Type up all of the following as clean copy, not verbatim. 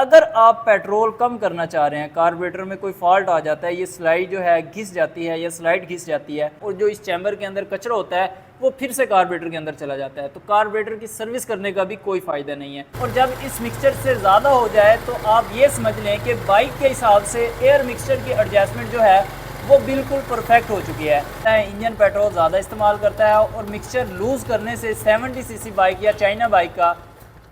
अगर आप पेट्रोल कम करना चाह रहे हैं, कार्बोरेटर में कोई फॉल्ट आ जाता है, ये स्लाइड जो है घिस जाती है या स्लाइड घिस जाती है और जो इस चैम्बर के अंदर कचरा होता है वो फिर से कार्बोरेटर के अंदर चला जाता है, तो कार्बोरेटर की सर्विस करने का भी कोई फ़ायदा नहीं है। और जब इस मिक्सचर से ज़्यादा हो जाए तो आप ये समझ लें कि बाइक के हिसाब से एयर मिक्सचर की एडजस्टमेंट जो है वो बिल्कुल परफेक्ट हो चुकी है। इंजन पेट्रोल ज़्यादा इस्तेमाल करता है और मिक्सचर लूज़ करने से 70 सीसी बाइक या चाइना बाइक का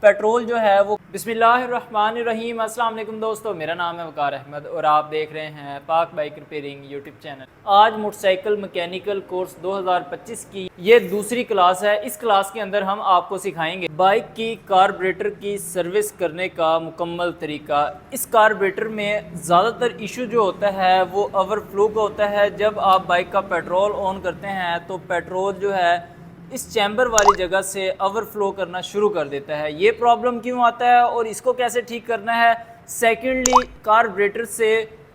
पेट्रोल जो है वो। बिस्मिल्लाहिर्रहमानिर्रहीम, अस्सलाम वालेकुम दोस्तों, मेरा नाम है वकार अहमद और आप देख रहे हैं पाक बाइक रिपेयरिंग यूट्यूब चैनल। आज मोटरसाइकिल मैकेनिकल कोर्स 2025 की ये दूसरी क्लास है। इस क्लास के अंदर हम आपको सिखाएंगे बाइक की कार्बोरेटर की सर्विस करने का मुकम्मल तरीका। इस कार्बोरेटर में ज़्यादातर इशू जो होता है वो ओवरफ्लो का होता है। जब आप बाइक का पेट्रोल ऑन करते हैं तो पेट्रोल जो है इस चैम्बर वाली जगह से ओवरफ्लो करना शुरू कर देता है। ये प्रॉब्लम क्यों आता है और इसको कैसे ठीक करना है। सेकेंडली, कार्बोरेटर से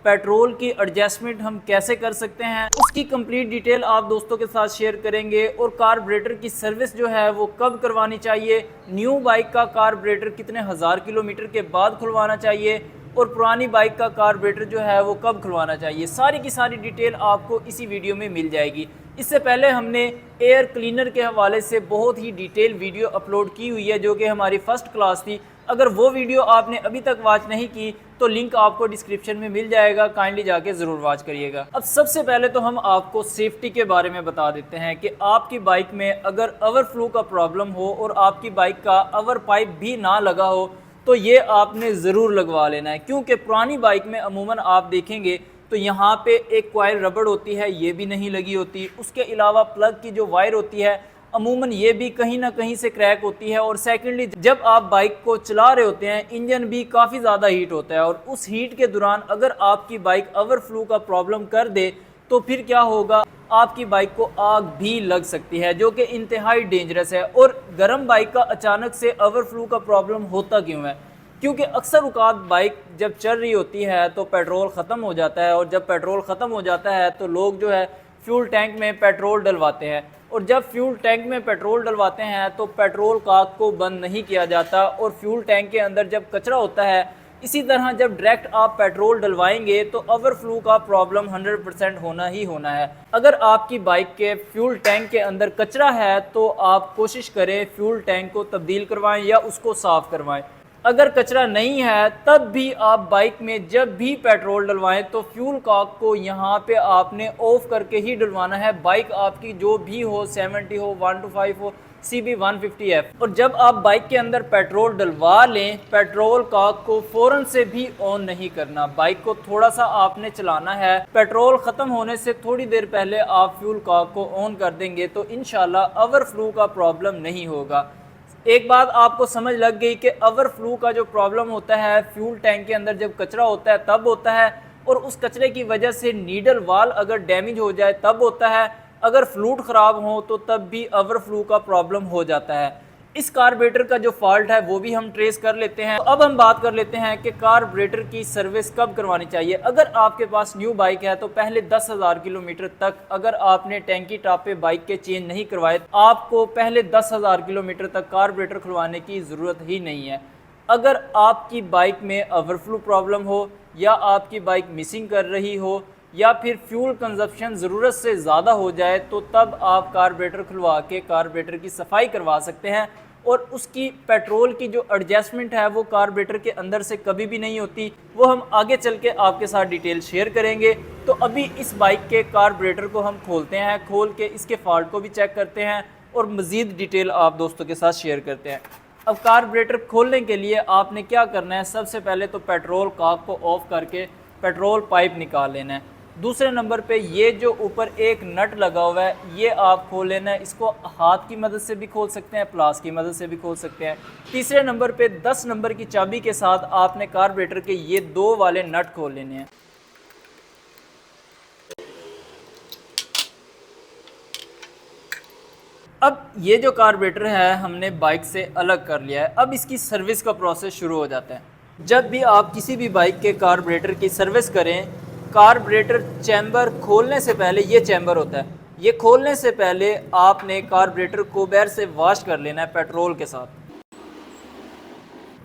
पेट्रोल की एडजस्टमेंट हम कैसे कर सकते हैं, उसकी कंप्लीट डिटेल आप दोस्तों के साथ शेयर करेंगे। और कार्बोरेटर की सर्विस जो है वो कब करवानी चाहिए, न्यू बाइक का कार्बोरेटर कितने हज़ार किलोमीटर के बाद खुलवाना चाहिए और पुरानी बाइक का कार्बोरेटर जो है वो कब खुलवाना चाहिए, सारी की सारी डिटेल आपको इसी वीडियो में मिल जाएगी। इससे पहले हमने एयर क्लीनर के हवाले से बहुत ही डिटेल वीडियो अपलोड की हुई है जो कि हमारी फर्स्ट क्लास थी। अगर वो वीडियो आपने अभी तक वॉच नहीं की तो लिंक आपको डिस्क्रिप्शन में मिल जाएगा, काइंडली जाके ज़रूर वॉच करिएगा। अब सबसे पहले तो हम आपको सेफ्टी के बारे में बता देते हैं कि आपकी बाइक में अगर ओवरफ्लो का प्रॉब्लम हो और आपकी बाइक का ओवर पाइप भी ना लगा हो तो ये आपने ज़रूर लगवा लेना है, क्योंकि पुरानी बाइक में अमूमन आप देखेंगे तो यहाँ पे एक कॉइल रबड़ होती है, ये भी नहीं लगी होती। उसके अलावा प्लग की जो वायर होती है अमूमन ये भी कहीं ना कहीं से क्रैक होती है। और सेकेंडली, जब आप बाइक को चला रहे होते हैं इंजन भी काफ़ी ज़्यादा हीट होता है और उस हीट के दौरान अगर आपकी बाइक ओवरफ्लो का प्रॉब्लम कर दे तो फिर क्या होगा, आपकी बाइक को आग भी लग सकती है जो कि इंतहाई डेंजरस है। और गर्म बाइक का अचानक से ओवरफ्लो का प्रॉब्लम होता क्यों है, क्योंकि अक्सर औक़ात बाइक जब चल रही होती है तो पेट्रोल ख़त्म हो जाता है और जब पेट्रोल ख़त्म हो जाता है तो लोग जो है फ्यूल टैंक में पेट्रोल डलवाते हैं और जब फ्यूल टैंक में पेट्रोल डलवाते हैं तो पेट्रोल कॉक को बंद नहीं किया जाता और फ्यूल टैंक के अंदर जब कचरा होता है, इसी तरह जब डायरेक्ट आप पेट्रोल डलवाएंगे तो ओवरफ्लो का प्रॉब्लम 100% होना ही होना है। अगर आपकी बाइक के फ्यूल टैंक के अंदर कचरा है तो आप कोशिश करें फ्यूल टैंक को तब्दील करवाएं या उसको साफ़ करवाएं। अगर कचरा नहीं है तब भी आप बाइक में जब भी पेट्रोल डलवाएं तो फ्यूल कॉक को यहाँ पे आपने ऑफ करके ही डलवाना है। बाइक आपकी जो भी हो, 70 हो, 125 हो, CB 150F। और जब आप बाइक के अंदर पेट्रोल डलवा लें, पेट्रोल कॉक को फ़ौरन से भी ऑन नहीं करना। बाइक को थोड़ा सा आपने चलाना है, पेट्रोल ख़त्म होने से थोड़ी देर पहले आप फ्यूल कॉक को ऑन कर देंगे तो इंशाल्लाह ओवरफ्लो का प्रॉब्लम नहीं होगा। एक बात आपको समझ लग गई कि ओवरफ्लो का जो प्रॉब्लम होता है फ्यूल टैंक के अंदर जब कचरा होता है तब होता है, और उस कचरे की वजह से नीडल वाल अगर डैमेज हो जाए तब होता है, अगर फ्लूट ख़राब हो तो तब भी ओवरफ्लो का प्रॉब्लम हो जाता है। इस कार्बोरेटर का जो फॉल्ट है वो भी हम ट्रेस कर लेते हैं। तो अब हम बात कर लेते हैं कि कार्बोरेटर की सर्विस कब करवानी चाहिए। अगर आपके पास न्यू बाइक है तो पहले 10,000 किलोमीटर तक अगर आपने टैंकी टॉप पे बाइक के चेंज नहीं करवाए तो आपको पहले 10,000 किलोमीटर तक कार्बोरेटर खुलवाने की ज़रूरत ही नहीं है। अगर आपकी बाइक में ओवरफ्लो प्रॉब्लम हो या आपकी बाइक मिसिंग कर रही हो या फिर फ्यूल कंजप्शन ज़रूरत से ज़्यादा हो जाए तो तब आप कार्बोरेटर खुलवा के कार्बोरेटर की सफाई करवा सकते हैं। और उसकी पेट्रोल की जो एडजस्टमेंट है वो कार्बोरेटर के अंदर से कभी भी नहीं होती, वो हम आगे चल के आपके साथ डिटेल शेयर करेंगे। तो अभी इस बाइक के कार्बोरेटर को हम खोलते हैं, खोल के इसके फॉल्ट को भी चेक करते हैं और मज़ीद डिटेल आप दोस्तों के साथ शेयर करते हैं। अब कार्बोरेटर खोलने के लिए आपने क्या करना है, सबसे पहले तो पेट्रोल कॉक को ऑफ करके पेट्रोल पाइप निकाल लेना है। दूसरे नंबर पे ये जो ऊपर एक नट लगा हुआ है ये आप खोल लेना है। इसको हाथ की मदद से भी खोल सकते हैं, प्लास की मदद से भी खोल सकते हैं। तीसरे नंबर पे 10 नंबर की चाबी के साथ आपने कार्बोरेटर के ये 2 वाले नट खोल लेने हैं। अब ये जो कार्बोरेटर है हमने बाइक से अलग कर लिया है। अब इसकी सर्विस का प्रोसेस शुरू हो जाता है। जब भी आप किसी भी बाइक के कार्बोरेटर की सर्विस करें, कार्बोरेटर चैम्बर खोलने से पहले, ये चैम्बर होता है, ये खोलने से पहले आपने कार्बोरेटर को बाहर से वॉश कर लेना है पेट्रोल के साथ,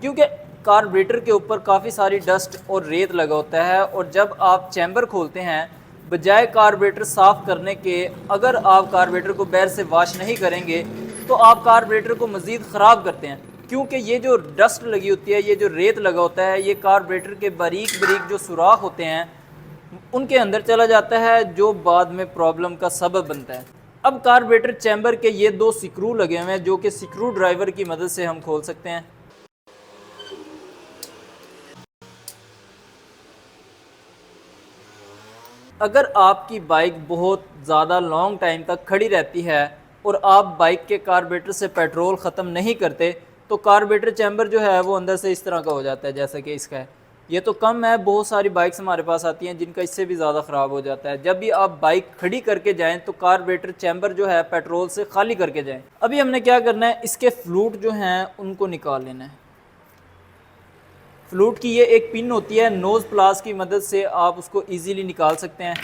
क्योंकि कार्बोरेटर के ऊपर काफ़ी सारी डस्ट और रेत लगा होता है, और जब आप चैम्बर खोलते हैं बजाय कार्बोरेटर साफ़ करने के, अगर आप कार्बोरेटर को बाहर से वॉश नहीं करेंगे तो आप कार्बोरेटर को मज़ीद ख़राब करते हैं, क्योंकि ये जो डस्ट लगी होती है, ये जो रेत लगा होता है, ये कार्बोरेटर के बारीक बारीक जो सुराख होते हैं उनके अंदर चला जाता है, जो बाद में प्रॉब्लम का सबब बनता है। अब कार्बोरेटर चैम्बर के ये 2 स्क्रू लगे हुए हैं जो कि स्क्रू ड्राइवर की मदद से हम खोल सकते हैं। अगर आपकी बाइक बहुत ज़्यादा लॉन्ग टाइम तक खड़ी रहती है और आप बाइक के कार्बोरेटर से पेट्रोल ख़त्म नहीं करते तो कार्बोरेटर चैम्बर जो है वो अंदर से इस तरह का हो जाता है जैसा कि इसका है। ये तो कम है, बहुत सारी बाइक्स हमारे पास आती हैं जिनका इससे भी ज़्यादा ख़राब हो जाता है। जब भी आप बाइक खड़ी करके जाएं तो कार्बोरेटर चैम्बर जो है पेट्रोल से खाली करके जाएं। अभी हमने क्या करना है, इसके फ्लूट जो हैं उनको निकाल लेना है। फ्लूट की ये एक पिन होती है, नोज़ प्लास की मदद से आप उसको ईज़िली निकाल सकते हैं।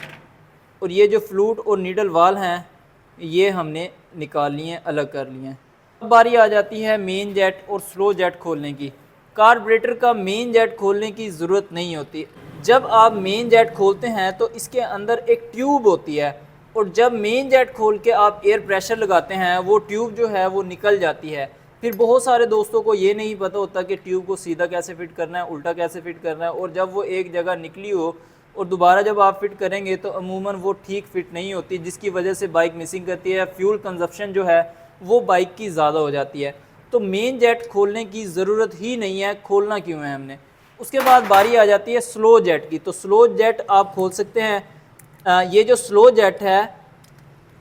और ये जो फ्लूट और नीडल वाल हैं ये हमने निकाल लिए हैं, अलग कर लिए हैं। अब बारी आ जाती है मेन जेट और स्लो जेट खोलने की। कार्बोरेटर का मेन जेट खोलने की ज़रूरत नहीं होती। जब आप मेन जेट खोलते हैं तो इसके अंदर एक ट्यूब होती है, और जब मेन जेट खोल के आप एयर प्रेशर लगाते हैं वो ट्यूब जो है वो निकल जाती है। फिर बहुत सारे दोस्तों को ये नहीं पता होता कि ट्यूब को सीधा कैसे फिट करना है, उल्टा कैसे फिट करना है, और जब वो एक जगह निकली हो और दोबारा जब आप फिट करेंगे तो अमूमन वो ठीक फिट नहीं होती, जिसकी वजह से बाइक मिसिंग करती है। फ्यूल कंजप्शन जो है वो बाइक की ज़्यादा हो जाती है। तो मेन जेट खोलने की ज़रूरत ही नहीं है, खोलना क्यों है हमने। उसके बाद बारी आ जाती है स्लो जेट की। तो स्लो जेट आप खोल सकते हैं। ये जो स्लो जेट है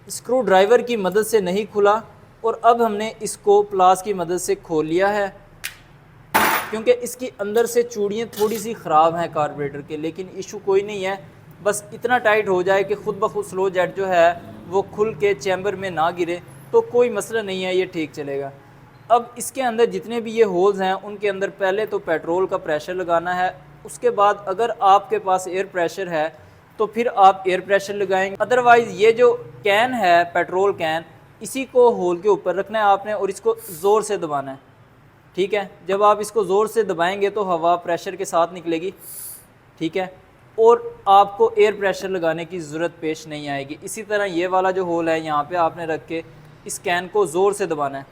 स्क्रू ड्राइवर की मदद से नहीं खुला, और अब हमने इसको प्लास की मदद से खोल लिया है, क्योंकि इसकी अंदर से चूड़ियाँ थोड़ी सी ख़राब हैं कार्बोरेटर के, लेकिन इशू कोई नहीं है। बस इतना टाइट हो जाए कि खुद ब खुद स्लो जेट जो है वो खुल के चैम्बर में ना गिरे तो कोई मसला नहीं है, ये ठीक चलेगा। अब इसके अंदर जितने भी ये होल्स हैं उनके अंदर पहले तो पेट्रोल का प्रेशर लगाना है। उसके बाद अगर आपके पास एयर प्रेशर है तो फिर आप एयर प्रेशर लगाएंगे, अदरवाइज़ ये जो कैन है पेट्रोल कैन, इसी को होल के ऊपर रखना है आपने और इसको ज़ोर से दबाना है। ठीक है, जब आप इसको ज़ोर से दबाएंगे तो हवा प्रेशर के साथ निकलेगी। ठीक है, और आपको एयर प्रेशर लगाने की ज़रूरत पेश नहीं आएगी। इसी तरह ये वाला जो होल है यहाँ पे आपने रख के इस कैन को ज़ोर से दबाना है।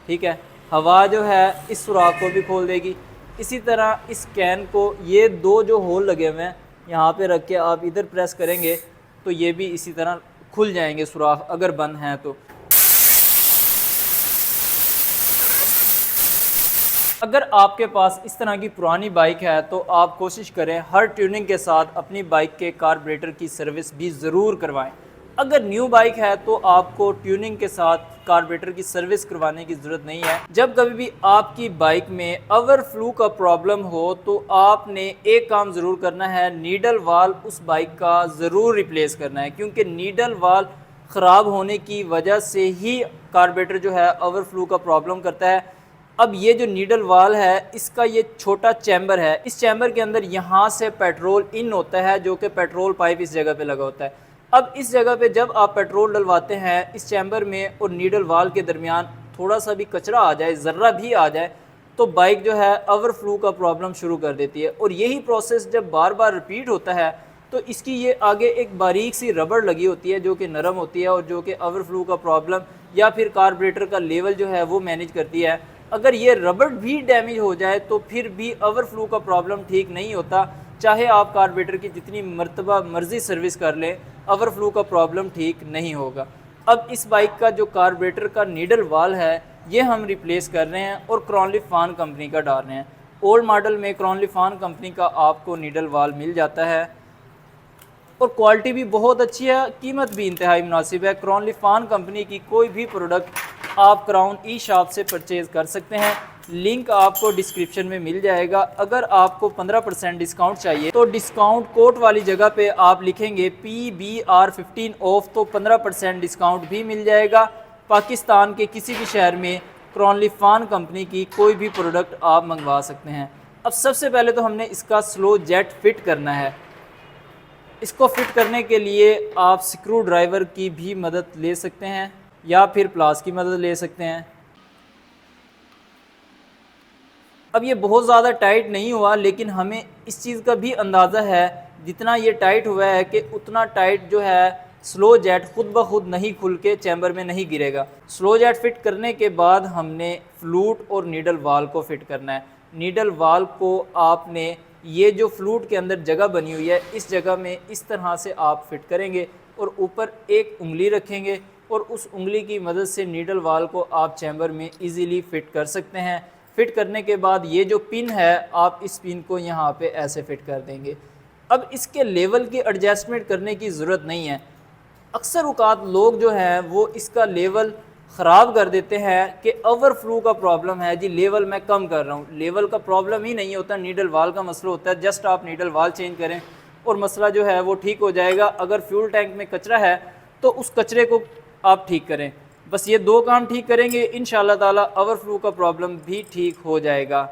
ठीक है, हवा जो है इस सुराख को भी खोल देगी। इसी तरह इस कैन को, ये 2 जो होल लगे हुए हैं यहाँ पे रख के आप इधर प्रेस करेंगे तो ये भी इसी तरह खुल जाएंगे सुराख, अगर बंद हैं तो। अगर आपके पास इस तरह की पुरानी बाइक है तो आप कोशिश करें हर ट्यूनिंग के साथ अपनी बाइक के कार्बोरेटर की सर्विस भी ज़रूर करवाएं। अगर न्यू बाइक है तो आपको ट्यूनिंग के साथ कार्बोरेटर की सर्विस करवाने की ज़रूरत नहीं है। जब कभी भी आपकी बाइक में ओवरफ्लो का प्रॉब्लम हो तो आपने एक काम ज़रूर करना है, नीडल वाल उस बाइक का ज़रूर रिप्लेस करना है, क्योंकि नीडल वाल ख़राब होने की वजह से ही कार्बोरेटर जो है ओवरफ्लो का प्रॉब्लम करता है। अब ये जो नीडल वाल है इसका ये छोटा चैम्बर है, इस चैम्बर के अंदर यहाँ से पेट्रोल इन होता है, जो कि पेट्रोल पाइप इस जगह पे लगा होता है। अब इस जगह पे जब आप पेट्रोल डलवाते हैं इस चैम्बर में और नीडल वाल के दरमियान थोड़ा सा भी कचरा आ जाए, ज़र्रा भी आ जाए, तो बाइक जो है ओवरफ्लो का प्रॉब्लम शुरू कर देती है। और यही प्रोसेस जब बार बार रिपीट होता है तो इसकी ये आगे एक बारीक सी रबड़ लगी होती है जो कि नरम होती है और जो कि ओवरफ्लो का प्रॉब्लम या फिर कार्बोरेटर का लेवल जो है वो मैनेज करती है। अगर ये रबड़ भी डैमेज हो जाए तो फिर भी ओवरफ्लो का प्रॉब्लम ठीक नहीं होता, चाहे आप कार्बोरेटर की जितनी मर्तबा मर्ज़ी सर्विस कर लें, ओवरफ्लो का प्रॉब्लम ठीक नहीं होगा। अब इस बाइक का जो कार्बोरेटर का नीडल वाल है ये हम रिप्लेस कर रहे हैं और क्रॉनलिफान कंपनी का डाल रहे हैं। ओल्ड मॉडल में क्रॉनलिफान कंपनी का आपको नीडल वाल मिल जाता है और क्वालिटी भी बहुत अच्छी है, कीमत भी इंतहाई मुनासिब है। क्रॉनलिफान कंपनी की कोई भी प्रोडक्ट आप क्राउन ई शॉप से परचेज़ कर सकते हैं, लिंक आपको डिस्क्रिप्शन में मिल जाएगा। अगर आपको 15% डिस्काउंट चाहिए तो डिस्काउंट कोड वाली जगह पे आप लिखेंगे PBR15 ऑफ, तो 15% डिस्काउंट भी मिल जाएगा। पाकिस्तान के किसी भी शहर में क्रॉनलिफान कंपनी की कोई भी प्रोडक्ट आप मंगवा सकते हैं। अब सबसे पहले तो हमने इसका स्लो जेट फिट करना है। इसको फिट करने के लिए आप स्क्रू ड्राइवर की भी मदद ले सकते हैं या फिर प्लास की मदद ले सकते हैं। अब ये बहुत ज़्यादा टाइट नहीं हुआ, लेकिन हमें इस चीज़ का भी अंदाज़ा है जितना ये टाइट हुआ है कि उतना टाइट जो है स्लो जेट खुद ब खुद नहीं खुल के चैम्बर में नहीं गिरेगा। स्लो जेट फिट करने के बाद हमने फ्लूट और नीडल वाल को फिट करना है। नीडल वाल को आपने ये जो फ्लूट के अंदर जगह बनी हुई है इस जगह में इस तरह से आप फिट करेंगे और ऊपर एक उंगली रखेंगे और उस उंगली की मदद से नीडल वाल को आप चैम्बर में इजीली फिट कर सकते हैं। फिट करने के बाद ये जो पिन है आप इस पिन को यहाँ पे ऐसे फिट कर देंगे। अब इसके लेवल की एडजस्टमेंट करने की ज़रूरत नहीं है। अक्सर औक़ात लोग जो हैं वो इसका लेवल ख़राब कर देते हैं कि ओवरफ्लो का प्रॉब्लम है जी, लेवल मैं कम कर रहा हूँ। लेवल का प्रॉब्लम ही नहीं होता, नीडल वाल का मसला होता है। जस्ट आप नीडल वाल चेंज करें और मसला जो है वो ठीक हो जाएगा। अगर फ्यूल टैंक में कचरा है तो उस कचरे को आप ठीक करें, बस ये दो काम ठीक करेंगे, इंशाल्लाह ताला ओवरफ्लो का प्रॉब्लम भी ठीक हो जाएगा।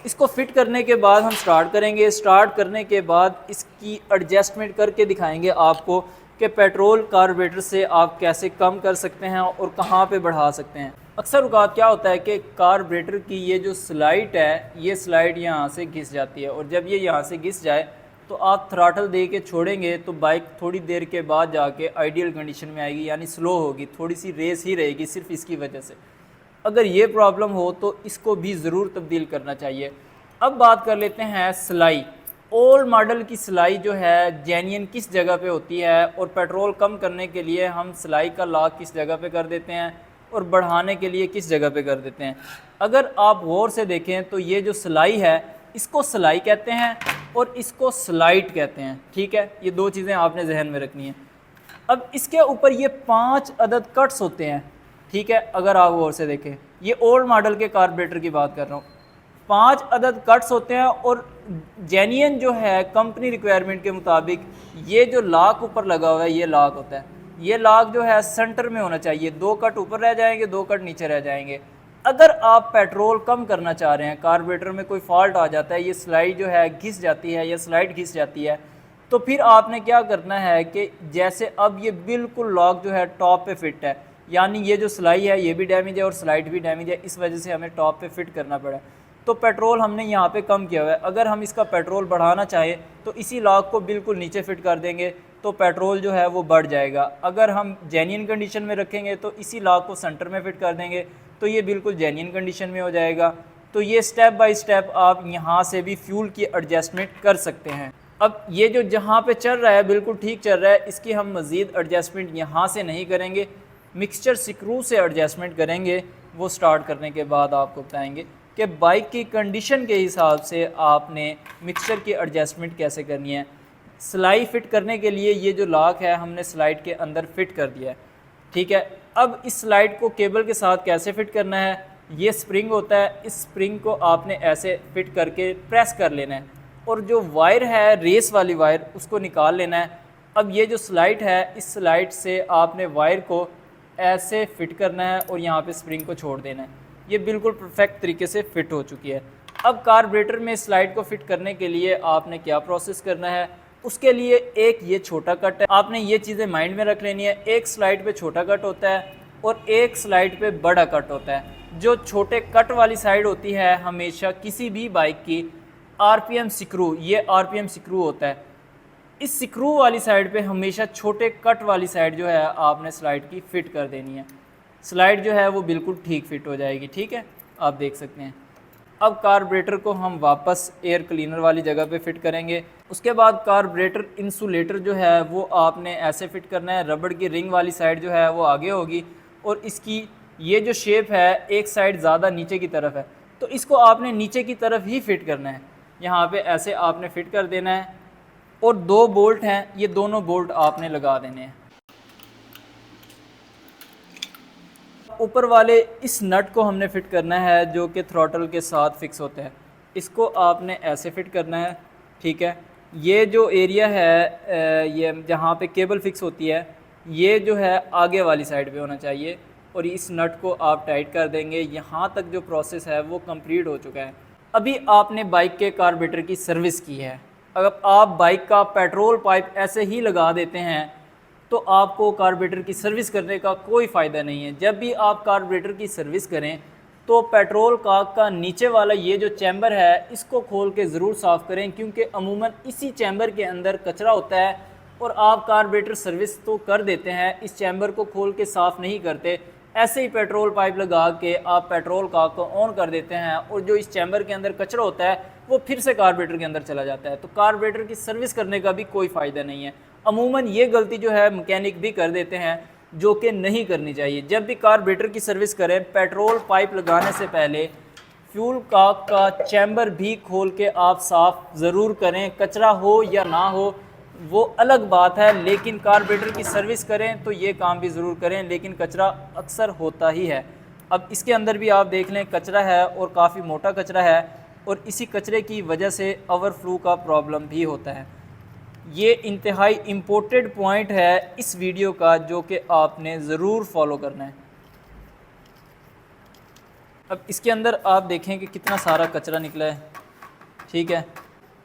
इसको फिट करने के बाद हम स्टार्ट करेंगे। स्टार्ट करने के बाद इसकी एडजस्टमेंट करके दिखाएंगे आपको कि पेट्रोल कार्बोरेटर से आप कैसे कम कर सकते हैं और कहाँ पे बढ़ा सकते हैं। अक्सर औक़ात क्या होता है कि कार्बोरेटर की ये जो स्लाइड है ये स्लाइड यहाँ से घिस जाती है और जब ये यहाँ से घिस जाए तो आप थ्रॉटल दे के छोड़ेंगे तो बाइक थोड़ी देर के बाद जाके आइडियल कंडीशन में आएगी, यानी स्लो होगी, थोड़ी सी रेस ही रहेगी सिर्फ इसकी वजह से। अगर ये प्रॉब्लम हो तो इसको भी ज़रूर तब्दील करना चाहिए। अब बात कर लेते हैं सिलाई। ओल्ड मॉडल की सिलाई जो है जेन्युइन किस जगह पे होती है और पेट्रोल कम करने के लिए हम सिलाई का लॉक किस जगह पे कर देते हैं और बढ़ाने के लिए किस जगह पे कर देते हैं। अगर आप गौर से देखें तो ये जो सिलाई है इसको सिलाई कहते हैं और इसको स्लाइड कहते हैं, ठीक है। ये दो चीज़ें आपने जहन में रखनी है। अब इसके ऊपर ये 5 अदद कट्स होते हैं, ठीक है। अगर आप गौर से देखें, ये ओल्ड मॉडल के कार्बोरेटर की बात कर रहा हूँ, 5 अदद कट्स होते हैं और जेन्युइन जो है कंपनी रिक्वायरमेंट के मुताबिक ये जो लॉक ऊपर लगा हुआ है ये लॉक होता है। ये लॉक जो है सेंटर में होना चाहिए, 2 कट ऊपर रह जाएंगे, 2 कट नीचे रह जाएंगे। अगर आप पेट्रोल कम करना चाह रहे हैं, कार्बोरेटर में कोई फॉल्ट आ जाता है, ये स्लाइड जो है घिस जाती है या स्लाइड घिस जाती है, तो फिर आपने क्या करना है कि जैसे अब ये बिल्कुल लॉक जो है टॉप पे फिट है, यानी ये जो सिलाई है ये भी डैमेज है और स्लाइड भी डैमेज है, इस वजह से हमें टॉप पे फिट करना पड़ा। तो पेट्रोल हमने यहाँ पे कम किया हुआ है। अगर हम इसका पेट्रोल बढ़ाना चाहें तो इसी लॉक को बिल्कुल नीचे फिट कर देंगे तो पेट्रोल जो है वो बढ़ जाएगा। अगर हम जेन्युइन कंडीशन में रखेंगे तो इसी लॉक को सेंटर में फिट कर देंगे तो ये बिल्कुल जेन्युइन कंडीशन में हो जाएगा। तो ये स्टेप बाय स्टेप आप यहाँ से भी फ्यूल की एडजस्टमेंट कर सकते हैं। अब ये जो जहाँ पे चल रहा है बिल्कुल ठीक चल रहा है, इसकी हम मज़ीद एडजस्टमेंट यहाँ से नहीं करेंगे, मिक्सचर स्क्रू से एडजस्टमेंट करेंगे। वो स्टार्ट करने के बाद आपको बताएंगे कि बाइक की कंडीशन के हिसाब से आपने मिक्सचर की एडजस्टमेंट कैसे करनी है। सिलाई फिट करने के लिए ये जो लॉक है हमने स्लाइड के अंदर फिट कर दिया है, ठीक है। अब इस स्लाइड को केबल के साथ कैसे फिट करना है, ये स्प्रिंग होता है, इस स्प्रिंग को आपने ऐसे फिट करके प्रेस कर लेना है और जो वायर है रेस वाली वायर उसको निकाल लेना है। अब ये जो स्लाइड है इस स्लाइड से आपने वायर को ऐसे फिट करना है और यहाँ पे स्प्रिंग को छोड़ देना है। ये बिल्कुल परफेक्ट तरीके से फिट हो चुकी है। अब कार्बोरेटर में स्लाइड को फिट करने के लिए आपने क्या प्रोसेस करना है, उसके लिए एक ये छोटा कट है, आपने ये चीज़ें माइंड में रख लेनी है। एक स्लाइड पे छोटा कट होता है और एक स्लाइड पे बड़ा कट होता है। जो छोटे कट वाली साइड होती है हमेशा किसी भी बाइक की आरपीएम स्क्रू, ये आरपीएम स्क्रू होता है, इस स्क्रू वाली साइड पे हमेशा छोटे कट वाली साइड जो है आपने स्लाइड की फ़िट कर देनी है। स्लाइड जो है वो बिल्कुल ठीक फिट हो जाएगी, ठीक है, आप देख सकते हैं। अब कार्बोरेटर को हम वापस एयर क्लीनर वाली जगह पे फिट करेंगे। उसके बाद कार्बोरेटर इंसुलेटर जो है वो आपने ऐसे फिट करना है, रबड़ की रिंग वाली साइड जो है वो आगे होगी और इसकी ये जो शेप है एक साइड ज़्यादा नीचे की तरफ है, तो इसको आपने नीचे की तरफ ही फिट करना है। यहाँ पे ऐसे आपने फिट कर देना है और 2 बोल्ट हैं, ये दोनों बोल्ट आपने लगा देने हैं। ऊपर वाले इस नट को हमने फ़िट करना है जो कि थ्रॉटल के साथ फिक्स होता है, इसको आपने ऐसे फ़िट करना है, ठीक है। ये जो एरिया है ये जहाँ पे केबल फिक्स होती है ये जो है आगे वाली साइड पे होना चाहिए और इस नट को आप टाइट कर देंगे। यहाँ तक जो प्रोसेस है वो कंप्लीट हो चुका है। अभी आपने बाइक के कार्बोरेटर की सर्विस की है। अगर आप बाइक का पेट्रोल पाइप ऐसे ही लगा देते हैं तो आपको कार्बोरेटर की सर्विस करने का कोई फ़ायदा नहीं है। जब भी आप कार्बोरेटर की सर्विस करें तो पेट्रोल काक का नीचे वाला ये जो चैम्बर है इसको खोल के ज़रूर साफ़ करें, क्योंकि अमूमन इसी चैम्बर के अंदर कचरा होता है और आप कार्बोरेटर सर्विस तो कर देते हैं, इस चैम्बर को खोल के साफ़ नहीं करते। ऐसे ही पेट्रोल पाइप लगा के आप पेट्रोल काक को ऑन कर देते हैं और जो इस चैम्बर के अंदर कचरा होता है वो फिर से कार्बोरेटर के अंदर चला जाता है। तो कार्बोरेटर की सर्विस करने का भी कोई फ़ायदा नहीं है। अमूमन ये गलती जो है मैकेनिक भी कर देते हैं, जो कि नहीं करनी चाहिए। जब भी कार्बोरेटर की सर्विस करें, पेट्रोल पाइप लगाने से पहले फ्यूल काक का चैम्बर भी खोल के आप साफ़ ज़रूर करें। कचरा हो या ना हो वो अलग बात है, लेकिन कार्बोरेटर की सर्विस करें तो ये काम भी ज़रूर करें, लेकिन कचरा अक्सर होता ही है। अब इसके अंदर भी आप देख लें कचरा है और काफ़ी मोटा कचरा है, और इसी कचरे की वजह से ओवरफ्लो का प्रॉब्लम भी होता है। ये इंतहाई इम्पोर्टेंट पॉइंट है इस वीडियो का, जो कि आपने ज़रूर फॉलो करना है। अब इसके अंदर आप देखें कि कितना सारा कचरा निकला है, ठीक है।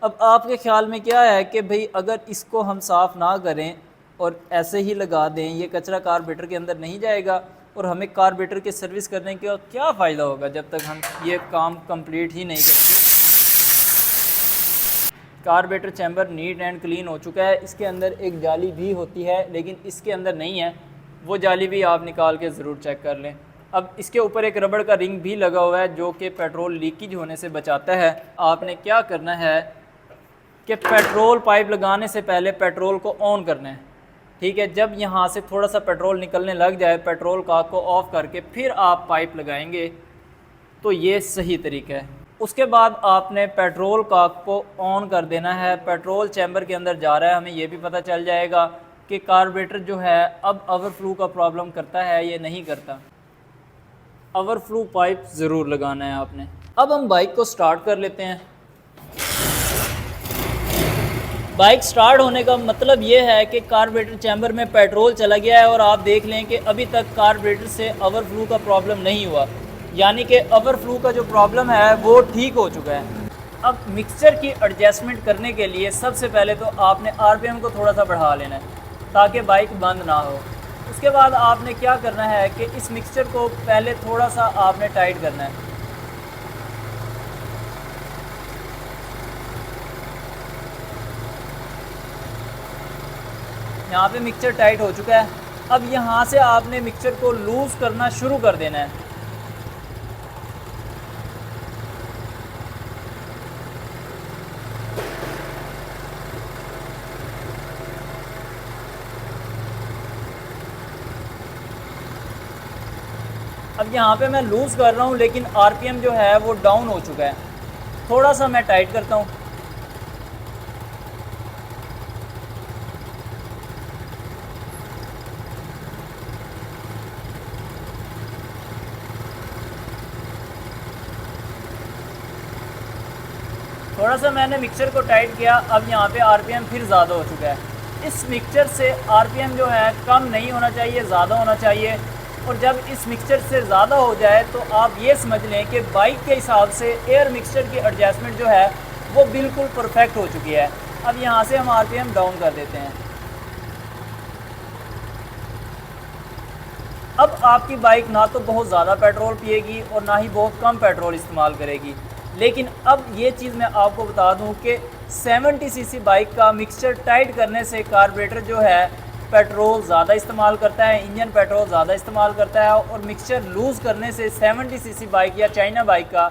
अब आपके ख्याल में क्या है कि भाई अगर इसको हम साफ़ ना करें और ऐसे ही लगा दें, ये कचरा कार्बोरेटर के अंदर नहीं जाएगा और हमें कार्बोरेटर की सर्विस करने का क्या फ़ायदा होगा जब तक हम ये काम कंप्लीट ही नहीं करेंगे। Carburettor chamber neat and clean हो चुका है। इसके अंदर एक जाली भी होती है, लेकिन इसके अंदर नहीं है, वो जाली भी आप निकाल के ज़रूर चेक कर लें। अब इसके ऊपर एक रबड़ का रिंग भी लगा हुआ है जो कि पेट्रोल लीकेज होने से बचाता है। आपने क्या करना है कि पेट्रोल पाइप लगाने से पहले पेट्रोल को ऑन करना है, ठीक है। जब यहाँ से थोड़ा सा पेट्रोल निकलने लग जाए, पेट्रोल काक को ऑफ़ करके फिर आप पाइप लगाएंगे तो ये सही तरीका है। उसके बाद आपने पेट्रोल काक को ऑन कर देना है। पेट्रोल चैम्बर के अंदर जा रहा है, हमें ये भी पता चल जाएगा कि कार्बोरेटर जो है अब ओवरफ्लो का प्रॉब्लम करता है या नहीं करता। ओवरफ्लो पाइप ज़रूर लगाना है आपने। अब हम बाइक को स्टार्ट कर लेते हैं। बाइक स्टार्ट होने का मतलब ये है कि कार्बोरेटर चैम्बर में पेट्रोल चला गया है और आप देख लें कि अभी तक कार्बोरेटर से ओवरफ्लो का प्रॉब्लम नहीं हुआ, यानी कि ओवरफ्लो का जो प्रॉब्लम है वो ठीक हो चुका है। अब मिक्सचर की एडजस्टमेंट करने के लिए सबसे पहले तो आपने आरपीएम को थोड़ा सा बढ़ा लेना है ताकि बाइक बंद ना हो। उसके बाद आपने क्या करना है कि इस मिक्सचर को पहले थोड़ा सा आपने टाइट करना है। यहाँ पे मिक्सचर टाइट हो चुका है। अब यहाँ से आपने मिक्सचर को लूज़ करना शुरू कर देना है। अब यहाँ पे मैं लूज़ कर रहा हूँ, लेकिन आरपीएम जो है वो डाउन हो चुका है। थोड़ा सा मैं टाइट करता हूँ। थोड़ा सा मैंने मिक्सचर को टाइट किया। अब यहाँ पे आरपीएम फिर ज़्यादा हो चुका है। इस मिक्सचर से आरपीएम जो है कम नहीं होना चाहिए, ज़्यादा होना चाहिए। और जब इस मिक्सचर से ज़्यादा हो जाए तो आप ये समझ लें कि बाइक के हिसाब से एयर मिक्सचर की एडजस्टमेंट जो है वो बिल्कुल परफेक्ट हो चुकी है। अब यहाँ से हम आरपीएम डाउन कर देते हैं। अब आपकी बाइक ना तो बहुत ज़्यादा पेट्रोल पिएगी और ना ही बहुत कम पेट्रोल इस्तेमाल करेगी। लेकिन अब ये चीज़ मैं आपको बता दूं कि 70 सीसी बाइक का मिक्सचर टाइट करने से कार्बोरेटर जो है पेट्रोल ज़्यादा इस्तेमाल करता है, इंजन पेट्रोल ज़्यादा इस्तेमाल करता है। और मिक्सचर लूज़ करने से 70 सीसी बाइक या चाइना बाइक का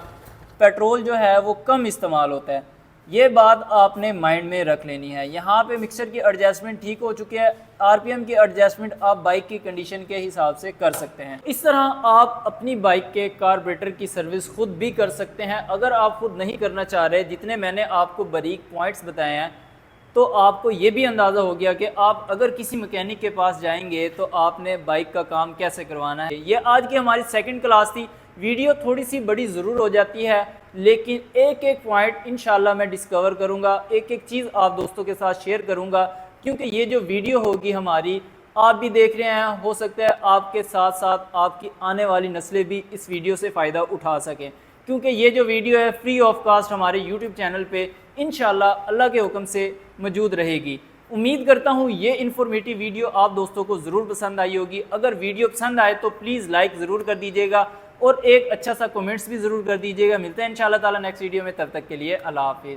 पेट्रोल जो है वो कम इस्तेमाल होता है। ये बात आपने माइंड में रख लेनी है। यहाँ पे मिक्सचर की एडजस्टमेंट ठीक हो चुकी है। आरपीएम की एडजस्टमेंट आप बाइक की कंडीशन के हिसाब से कर सकते हैं। इस तरह आप अपनी बाइक के कार्बोरेटर की सर्विस खुद भी कर सकते हैं। अगर आप खुद नहीं करना चाह रहे, जितने मैंने आपको बारीक पॉइंट्स बताए हैं, तो आपको ये भी अंदाज़ा हो गया कि आप अगर किसी मैकेनिक के पास जाएंगे तो आपने बाइक का काम कैसे करवाना है। ये आज की हमारी सेकंड क्लास थी। वीडियो थोड़ी सी बड़ी ज़रूर हो जाती है, लेकिन एक एक पॉइंट इंशाल्लाह मैं डिस्कवर करूँगा, एक एक चीज़ आप दोस्तों के साथ शेयर करूँगा। क्योंकि ये जो वीडियो होगी हमारी, आप भी देख रहे हैं, हो सकता है आपके साथ साथ आपकी आने वाली नस्लें भी इस वीडियो से फ़ायदा उठा सकें। क्योंकि ये जो वीडियो है फ्री ऑफ कास्ट हमारे यूट्यूब चैनल पे इंशाल्लाह अल्लाह के हुक्म से मौजूद रहेगी। उम्मीद करता हूँ ये इन्फॉर्मेटिव वीडियो आप दोस्तों को ज़रूर पसंद आई होगी। अगर वीडियो पसंद आए तो प्लीज़ लाइक ज़रूर कर दीजिएगा। और एक अच्छा सा कमेंट्स भी ज़रूर कर दीजिएगा। मिलते हैं इंशाल्लाह ताला नेक्स्ट वीडियो में, तब तक के लिए अल्लाह हाफिज़।